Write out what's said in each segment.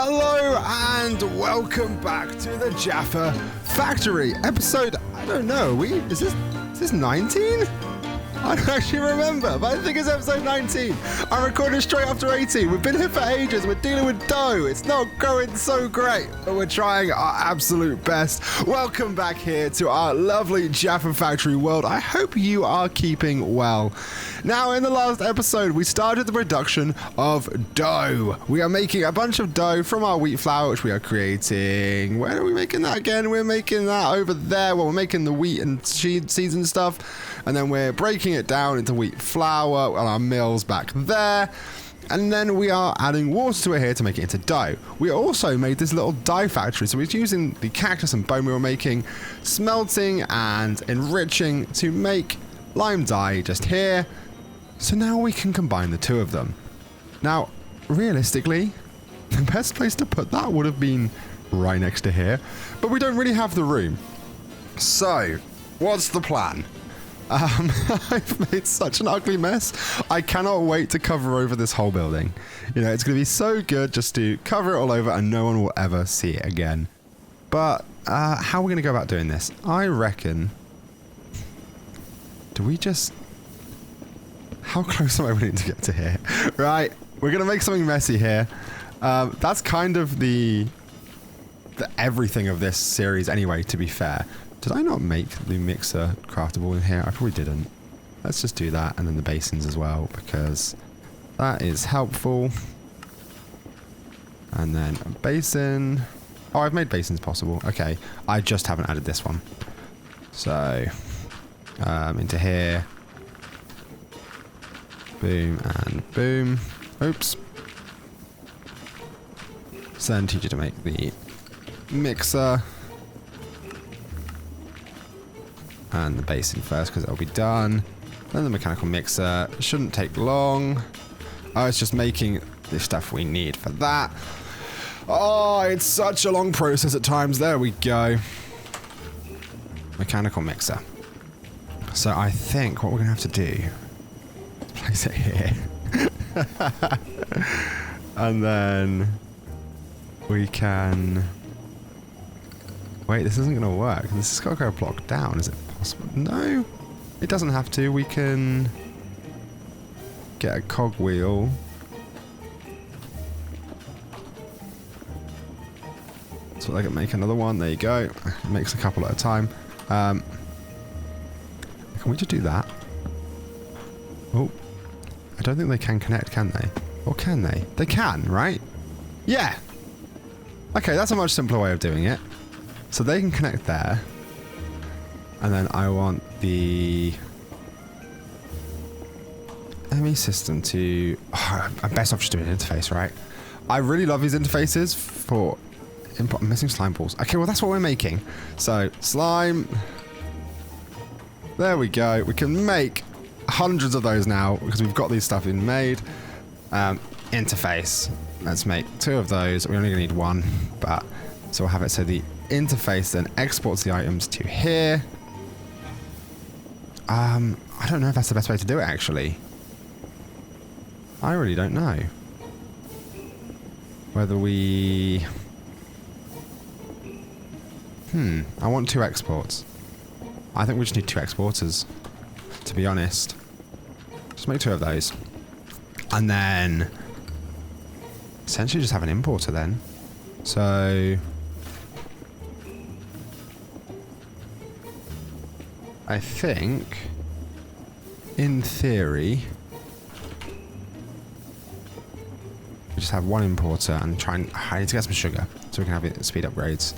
Hello and welcome back to the Jaffa Factory episode. I don't know. Is this 19? I don't actually remember, but I think it's episode 19. I recorded straight after 18. We've been here for ages. We're dealing with dough. It's not going so great, but we're trying our absolute best. Welcome back here to our lovely Jaffa Factory world. I hope you are keeping well. Now, in the last episode, we started the production of dough. We are making a bunch of dough from our wheat flour, which we are creating. Where are we making that again? We're making that over there. Well, we're making the wheat and seeds and stuff. And then we're breaking it down into wheat flour on our mills back there. And then we are adding water to it here to make it into dough. We also made this little dye factory. So we're using the cactus and bone we were making, smelting and enriching to make lime dye just here. So now we can combine the two of them. Now, realistically, the best place to put that would have been right next to here, but we don't really have the room. So, what's the plan? I've made such an ugly mess. I cannot wait to cover over this whole building. You know, it's going to be so good just to cover it all over and no one will ever see it again. But how are we going to go about doing this? I reckon... Do we just... How close am I willing to get to here? Right, we're going to make something messy here. That's kind of the everything of this series anyway, to be fair. Did I not make the mixer craftable in here? I probably didn't. Let's just do that, and then the basins as well, because that is helpful. And then a basin. Oh, I've made basins possible. Okay, I just haven't added this one. So, into here. Boom and boom. Oops. So then teach you to make the mixer. And the basin first because it'll be done. Then the mechanical mixer. Shouldn't take long. Oh, it's just making the stuff we need for that. Oh, it's such a long process at times. There we go. Mechanical mixer. So I think what we're going to have to do... Place it here. And then... We can... Wait, this isn't going to work. This has got to go block down. Is it possible? No, it doesn't have to. We can get a cogwheel. So I can make another one. There you go. It makes a couple at a time. Can we just do that? Oh, I don't think they can connect, can they? Or can they? They can, right? Yeah. Okay, that's a much simpler way of doing it. So they can connect there. And then I want the ME system to... Oh, I'm best off just doing an interface, right? I really love these interfaces for input. I'm missing slime balls. Okay, well, that's what we're making. So, slime. There we go. We can make hundreds of those now because we've got these stuff in made. Interface. Let's make 2 of those. We're only going to need 1, but... So we'll have it so the interface then exports the items to here. I don't know if that's the best way to do it, actually. I really don't know. Whether we... I want 2 exports. I think we just need 2 exporters, to be honest. Just make 2 of those. And then... Essentially just have an importer then. So... I think, in theory, we just have 1 importer and try and... I need to get some sugar so we can have it speed upgrades.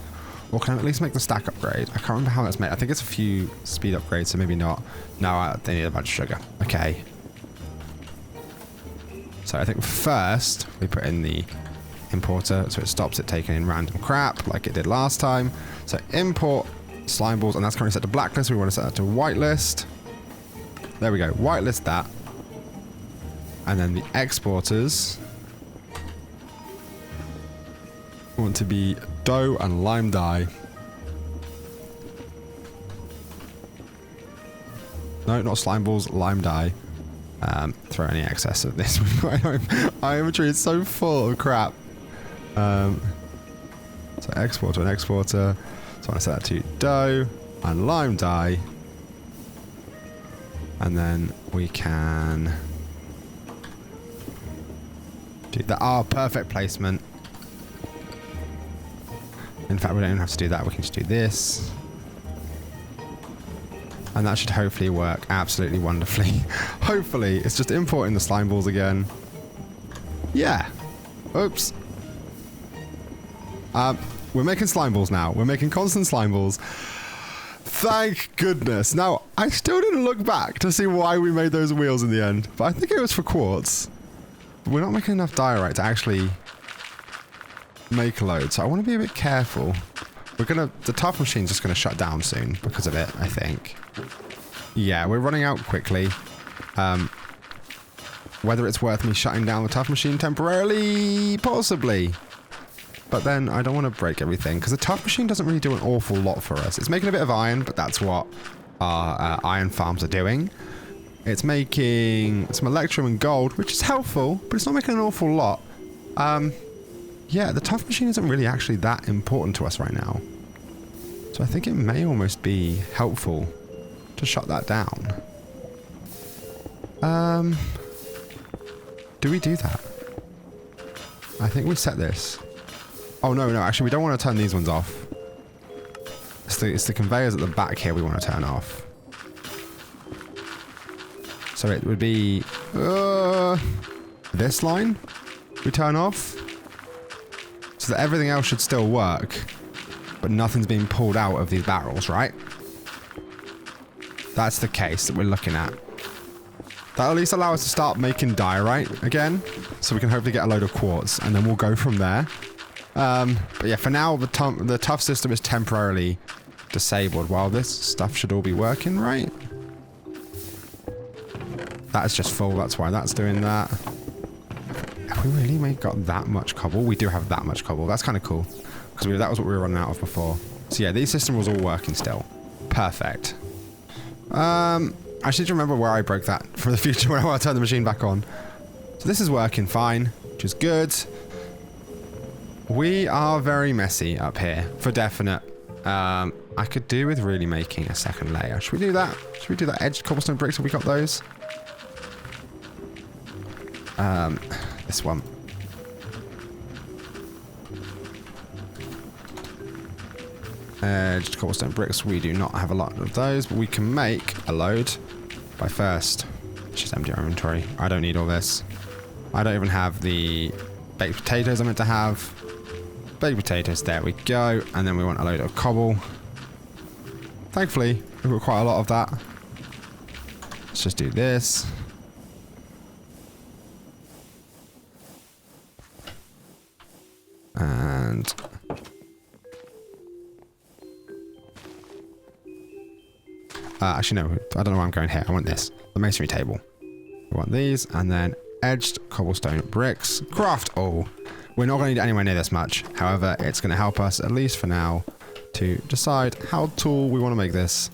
Or can I at least make the stack upgrade? I can't remember how that's made. I think it's a few speed upgrades, so maybe not. No, they need a bunch of sugar. Okay. So I think first we put in the importer so it stops it taking in random crap like it did last time. So import... slime balls, and that's currently set to blacklist. We want to set that to whitelist. There we go, whitelist that. And then the exporters want to be dough and lime dye. No, not slime balls, lime dye. Throw any excess of this. My inventory is so full of crap. So exporter and exporter. So I want to set that to dough and lime dye. And then we can do that. Oh, perfect placement. In fact, we don't even have to do that. We can just do this. And that should hopefully work absolutely wonderfully. Hopefully. It's just importing the slime balls again. Yeah. Oops. We're making slime balls now. We're making constant slime balls. Thank goodness. Now, I still didn't look back to see why we made those wheels in the end. But I think it was for quartz. But we're not making enough diorite to actually make a load. So I want to be a bit careful. The tough machine's just going to shut down soon because of it, I think. Yeah, we're running out quickly. Whether it's worth me shutting down the tough machine temporarily, possibly. But then I don't want to break everything because the tough machine doesn't really do an awful lot for us. It's making a bit of iron, but that's what our iron farms are doing. It's making some electrum and gold, which is helpful, but it's not making an awful lot. Yeah, the tough machine isn't really actually that important to us right now. So I think it may almost be helpful to shut that down. Do we do that? I think we set this. Oh, no, actually, we don't want to turn these ones off. It's the conveyors at the back here we want to turn off. So it would be this line we turn off. So that everything else should still work, but nothing's being pulled out of these barrels, right? That's the case that we're looking at. That'll at least allow us to start making diorite again, so we can hopefully get a load of quartz, and then we'll go from there. But yeah, for now, the tough system is temporarily disabled, while this stuff should all be working, right? That's just full, that's why that's doing that. Have we really got that much cobble? We do have that much cobble. That's kind of cool, because that was what we were running out of before. So yeah, these systems was all working still. Perfect. I should remember where I broke that for the future when I turn the machine back on. So this is working fine, which is good. We are very messy up here, for definite. I could do with really making a second layer. Should we do that? Should we do that edged cobblestone bricks? Have we got those? This one. Edged cobblestone bricks. We do not have a lot of those, but we can make a load by first. Just empty our inventory. I don't need all this. I don't even have the baked potatoes I meant to have. Baked potatoes, there we go. And then we want a load of cobble. Thankfully, we've got quite a lot of that. Let's just do this. And actually, no, I don't know where I'm going here. I want this. The masonry table. We want these, and then edged cobblestone bricks. Craft all. We're not going to need anywhere near this much. However, it's going to help us, at least for now, to decide how tall we want to make this.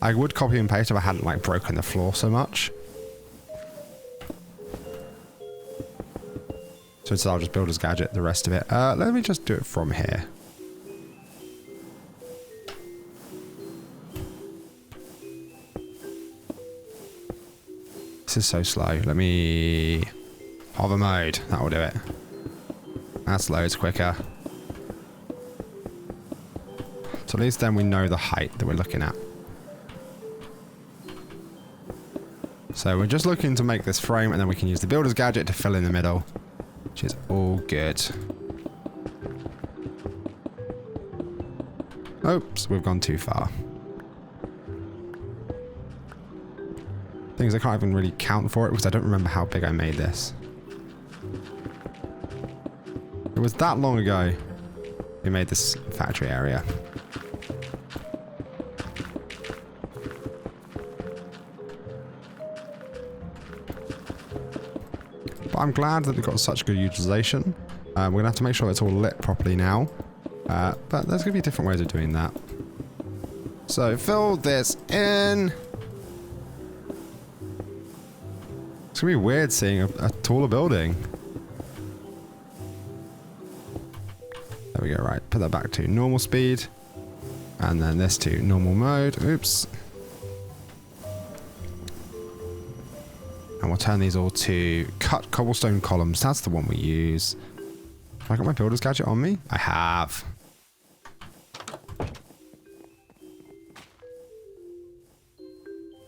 I would copy and paste if I hadn't like broken the floor so much. So instead I'll just build as gadget the rest of it. Let me just do it from here. This is so slow. Let me... hover mode. That will do it. That's loads quicker. So at least then we know the height that we're looking at. So we're just looking to make this frame, and then we can use the builder's gadget to fill in the middle, which is all good. Oops, we've gone too far. Things I can't even really count for it because I don't remember how big I made this. It was that long ago we made this factory area. But I'm glad that we've got such good utilization. We're going to have to make sure it's all lit properly now. But there's going to be different ways of doing that. So fill this in. It's gonna be weird seeing a taller building. There we go, right. Put that back to normal speed. And then this to normal mode. Oops. And we'll turn these all to cut cobblestone columns. That's the one we use. Have I got my builder's gadget on me? I have.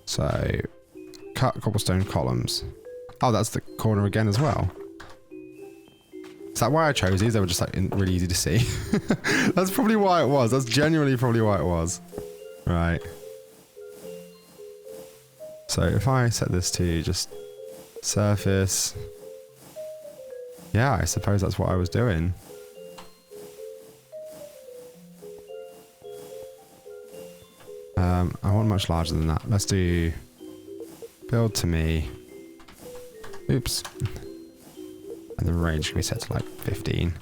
So, cut cobblestone columns. Oh, that's the corner again as well. Is that why I chose these? They were just like really easy to see. That's probably why it was. That's genuinely probably why it was. Right. So if I set this to just surface. Yeah, I suppose that's what I was doing. I want much larger than that. Let's do build to me. Oops. And the range can be set to like 15.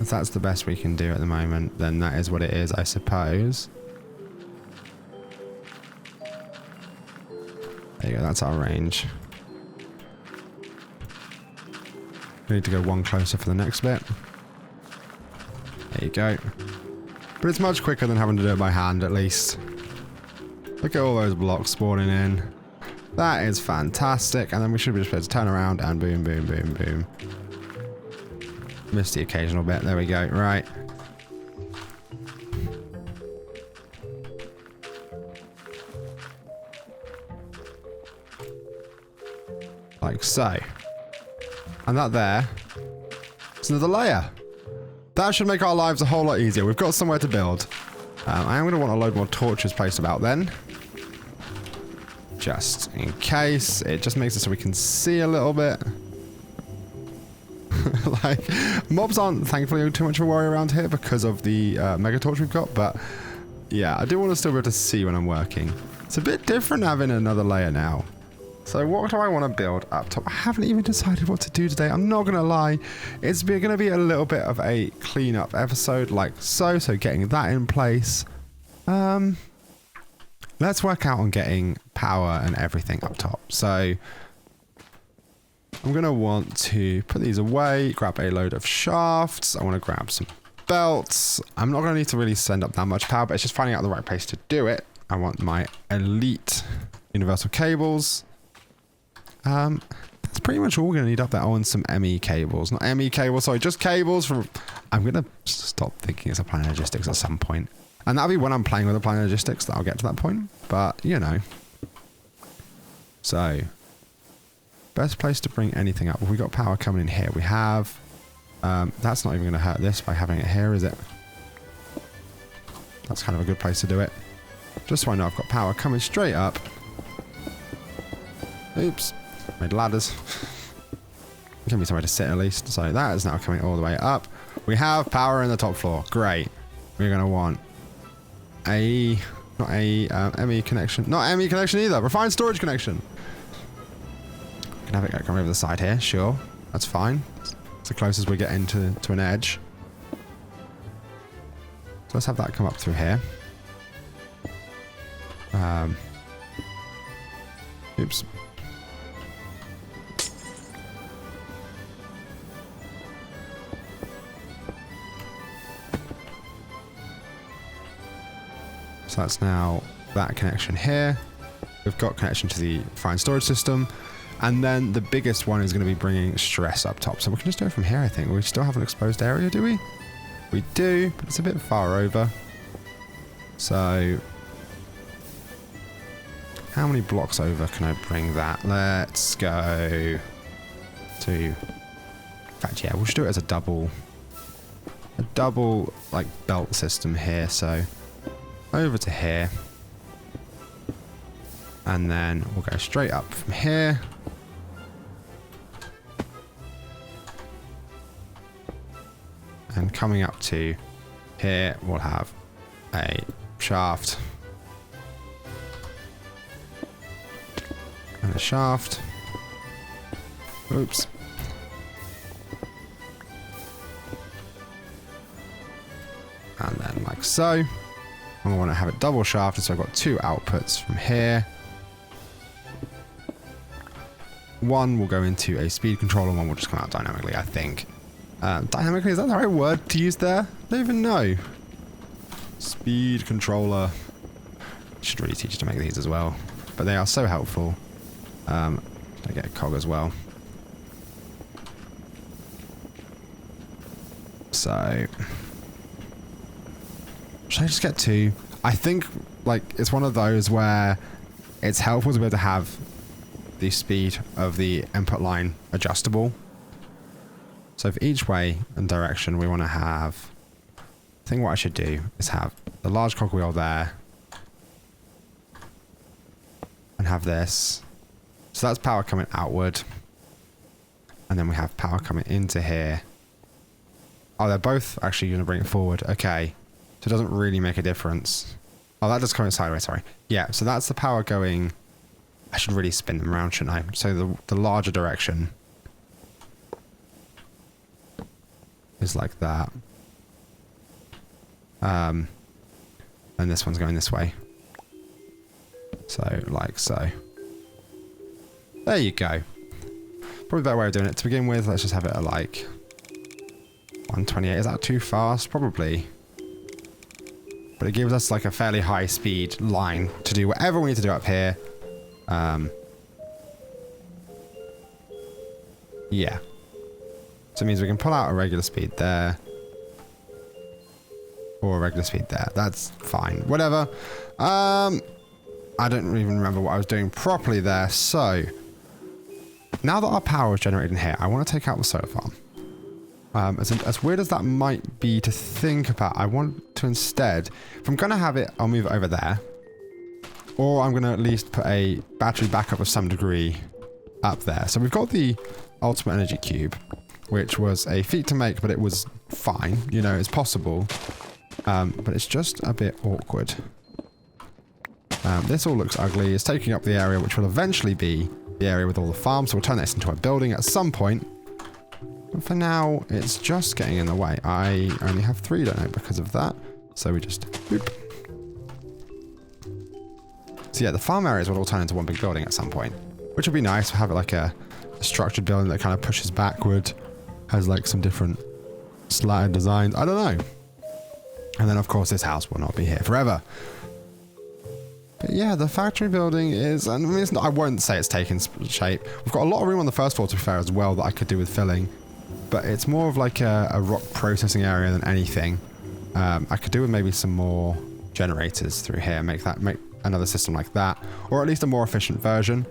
If that's the best we can do at the moment, then that is what it is, I suppose. There you go, that's our range. We need to go one closer for the next bit. There you go. But it's much quicker than having to do it by hand, at least. Look at all those blocks spawning in. That is fantastic. And then we should be just able to turn around and boom, boom, boom, boom. Missed the occasional bit. There we go. Right. Like so. And that there is another layer. That should make our lives a whole lot easier. We've got somewhere to build. I am going to want a load more torches placed about then. Just in case. It just makes it so we can see a little bit. Like, mobs aren't thankfully too much of a worry around here because of the mega torch we've got. But yeah, I do want to still be able to see when I'm working. It's a bit different having another layer now. So what do I want to build up top? I haven't even decided what to do today. I'm not going to lie. It's going to be a little bit of a cleanup episode like so. So getting that in place. Let's work out on getting power and everything up top. So I'm going to want to put these away, grab a load of shafts. I want to grab some belts. I'm not going to need to really send up that much power, but it's just finding out the right place to do it. I want my elite universal cables. That's pretty much all we're going to need up there. Oh, and some ME cables. Not ME cables, sorry, just cables from... I'm going to stop thinking it's a Planet Logistics at some point. And that'll be when I'm playing with the Planet Logistics that I'll get to that point. But, you know. So, best place to bring anything up. Well, we got power coming in here. We have... that's not even going to hurt this by having it here, is it? That's kind of a good place to do it. Just so I know I've got power coming straight up. Oops. Made ladders. Give me somewhere to sit at least. So that is now coming all the way up. We have power in the top floor. Great. We're going to want a... Not a ME connection. Not ME connection either. Refined storage connection. Can have it come over the side here. Sure. That's fine. It's the closest we're getting to an edge. So let's have that come up through here. Oops. So that's now that connection here. We've got connection to the fine storage system. And then the biggest one is going to be bringing stress up top. So we can just do it from here, I think. We still have an exposed area, do we? We do, but it's a bit far over. So how many blocks over can I bring that? Let's go to... In fact, yeah, we'll just do it as a double like belt system here. So over to here. And then we'll go straight up from here. And coming up to here, we'll have a shaft. And a shaft. Oops. And then like so. I want to have it double shafted, so I've got 2 outputs from here. One will go into a speed controller, one will just come out dynamically, I think. Dynamically, is that the right word to use there? I don't even know. Speed controller. Should really teach you to make these as well. But they are so helpful. I get a cog as well. So, should I just get 2? I think, like, it's one of those where it's helpful to be able to have the speed of the input line adjustable. So for each way and direction, we want to have... I think what I should do is have the large cogwheel there. And have this. So that's power coming outward. And then we have power coming into here. Oh, they're both actually going to bring it forward. Okay. So it doesn't really make a difference. Oh, that does come in sideways, sorry. Yeah, so that's the power going... I should really spin them around, shouldn't I? So the larger direction is like that. And this one's going this way. So, like so. There you go. Probably a better way of doing it. To begin with, let's just have it at like 128. Is that too fast? Probably. But it gives us like a fairly high speed line to do whatever we need to do up here. Yeah. So it means we can pull out a regular speed there. Or a regular speed there. That's fine. Whatever. I don't even remember what I was doing properly there. So, now that our power is generated in here, I want to take out the solar farm. As weird as that might be to think about, I want to instead, if I'm going to have it, I'll move it over there. Or I'm going to at least put a battery backup of some degree up there. So we've got the ultimate energy cube, which was a feat to make, but it was fine. You know, it's possible. But it's just a bit awkward. This all looks ugly. It's taking up the area which will eventually be the area with all the farms. So we'll turn this into a building at some point. But for now, it's just getting in the way. I only have 3, don't know, because of that. So we just... boop. So yeah, the farm areas will all turn into one big building at some point. Which would be nice to have it like a structured building that kind of pushes backward. Has like some different slatted designs. I don't know. And then of course this house will not be here forever. But yeah, the factory building is, and I mean, I won't say it's taken shape. We've got a lot of room on the first floor to be fair as well that I could do with filling. But it's more of like a rock processing area than anything. I could do with maybe some more generators through here, make another system like that. Or at least a more efficient version.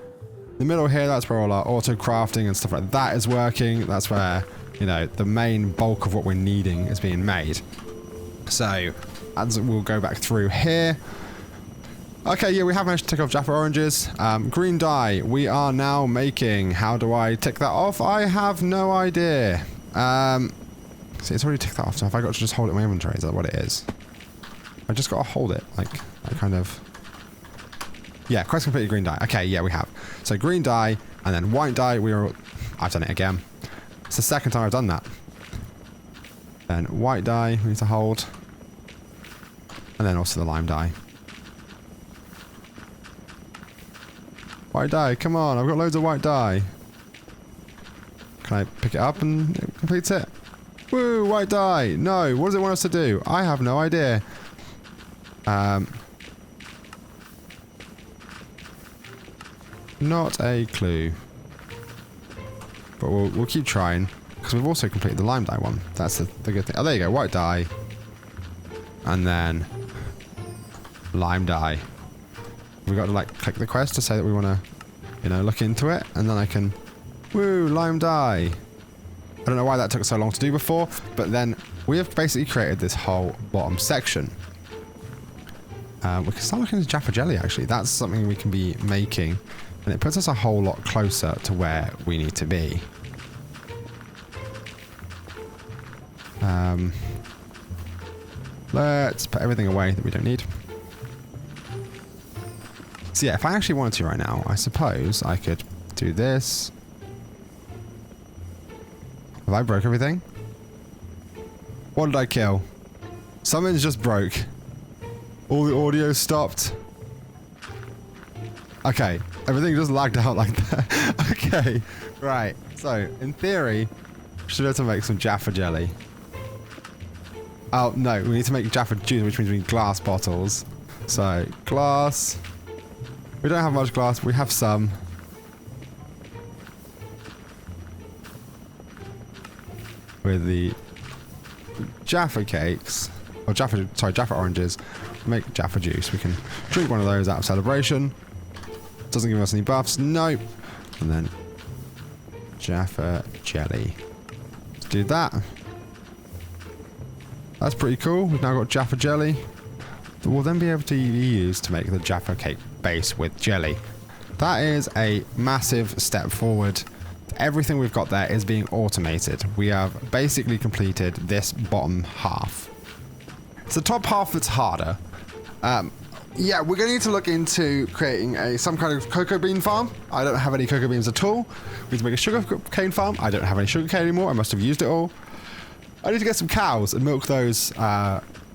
The middle here, that's where all our auto crafting and stuff like that is working. That's where, you know, the main bulk of what we're needing is being made. So, as we'll go back through here. Okay, yeah, we have managed to tick off Jaffa oranges. Green dye, we are now making. How do I tick that off? I have no idea. See, it's already ticked that off, so have I got to just hold it in my inventory? Is that what it is? I just got to hold it, like kind of... Yeah, quest completed green dye. Okay, yeah, we have. So green dye, and then white dye, I've done it again. It's the second time I've done that. Then white dye, we need to hold. And then also the lime dye. White dye, come on, I've got loads of white dye. Can I pick it up and it completes it? Woo, white dye! No, what does it want us to do? I have no idea. Not a clue. But we'll keep trying. Because we've also completed the lime dye one. That's the good thing. Oh, there you go, white dye. And then lime dye. We've got to like click the quest to say that we want to, you know, look into it. And then I can, woo, lime dye. I don't know why that took so long to do before, but then we have basically created this whole bottom section. We can start looking at Jaffa jelly actually. That's something we can be making. And it puts us a whole lot closer to where we need to be. Let's put everything away that we don't need. So yeah, if I actually wanted to right now, I suppose I could do this. Have I broke everything? What did I kill? Something's just broke. All the audio stopped. Okay, everything just lagged out like that. Okay, right. So, in theory, we should be able to make some Jaffa jelly. Oh, no, we need to make Jaffa juice, which means we need glass bottles. So, glass. We don't have much glass, but we have some. With the Jaffa cakes, or Jaffa oranges, make Jaffa juice. We can drink one of those out of celebration. Doesn't give us any buffs, nope. And then Jaffa jelly. Let's do that. That's pretty cool. We've now got Jaffa jelly. We'll then be able to use to make the Jaffa cake base with jelly. That is a massive step forward. Everything we've got there is being automated. We have basically completed this bottom half. It's the top half that's harder. Yeah, we're going to need to look into creating some kind of cocoa bean farm. I don't have any cocoa beans at all. We need to make a sugar cane farm. I don't have any sugar cane anymore. I must have used it all. I need to get some cows and milk those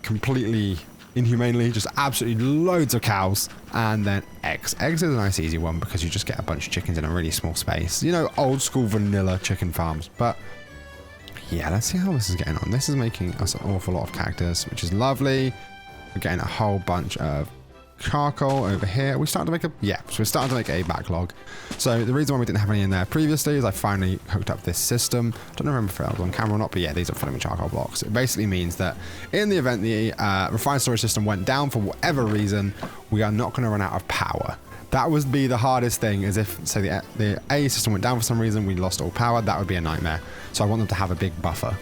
completely inhumanely. Just absolutely loads of cows. And then eggs. Eggs is a nice easy one because you just get a bunch of chickens in a really small space. You know, old school vanilla chicken farms. But yeah, let's see how this is getting on. This is making us an awful lot of cactus, which is lovely. We're getting a whole bunch of charcoal over here. We're starting to make so we're starting to make a backlog. So the reason why we didn't have any in there previously is I finally hooked up this system. I don't remember if I was on camera or not, but yeah, these are filling with charcoal blocks. It basically means that in the event the refined storage system went down for whatever reason, we are not going to run out of power. That would be the hardest thing, is if, say, the A system went down for some reason, we lost all power, that would be a nightmare. So I want them to have a big buffer.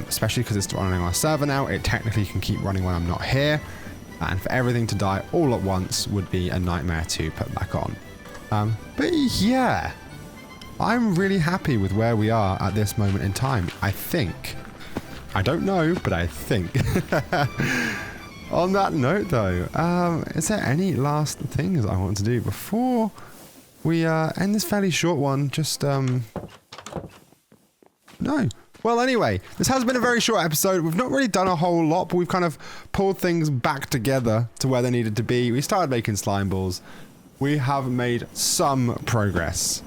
Especially because it's running on a server now, it technically can keep running when I'm not here. And for everything to die all at once would be a nightmare to put back on. But yeah, I'm really happy with where we are at this moment in time. I think. I don't know, but I think. On that note, though, is there any last things I want to do before we end this fairly short one? Just, no. Well, anyway, this has been a very short episode. We've not really done a whole lot, but we've kind of pulled things back together to where they needed to be. We started making slime balls. We have made some progress.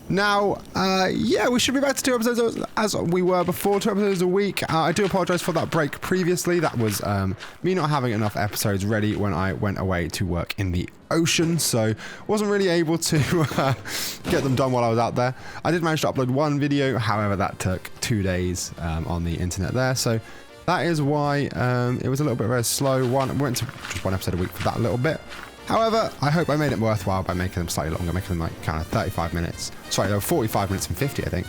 Now, yeah, we should be back to 2 episodes as we were before, 2 episodes a week. I do apologize for that break previously. That was me not having enough episodes ready when I went away to work in the ocean, so wasn't really able to get them done while I was out there. I did manage to upload 1 video, however, that took 2 days on the internet there, so that is why it was a little bit very slow. We went to just 1 episode a week for that little bit. However, I hope I made it worthwhile by making them slightly longer, making them like kind of 35 minutes. Sorry, they were 45 minutes and 50, I think.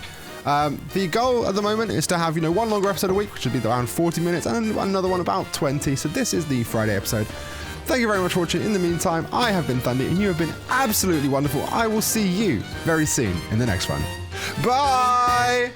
The goal at the moment is to have, 1 longer episode a week, which would be around 40 minutes, and another one about 20. So this is the Friday episode. Thank you very much for watching. In the meantime, I have been Thundie, and you have been absolutely wonderful. I will see you very soon in the next one. Bye!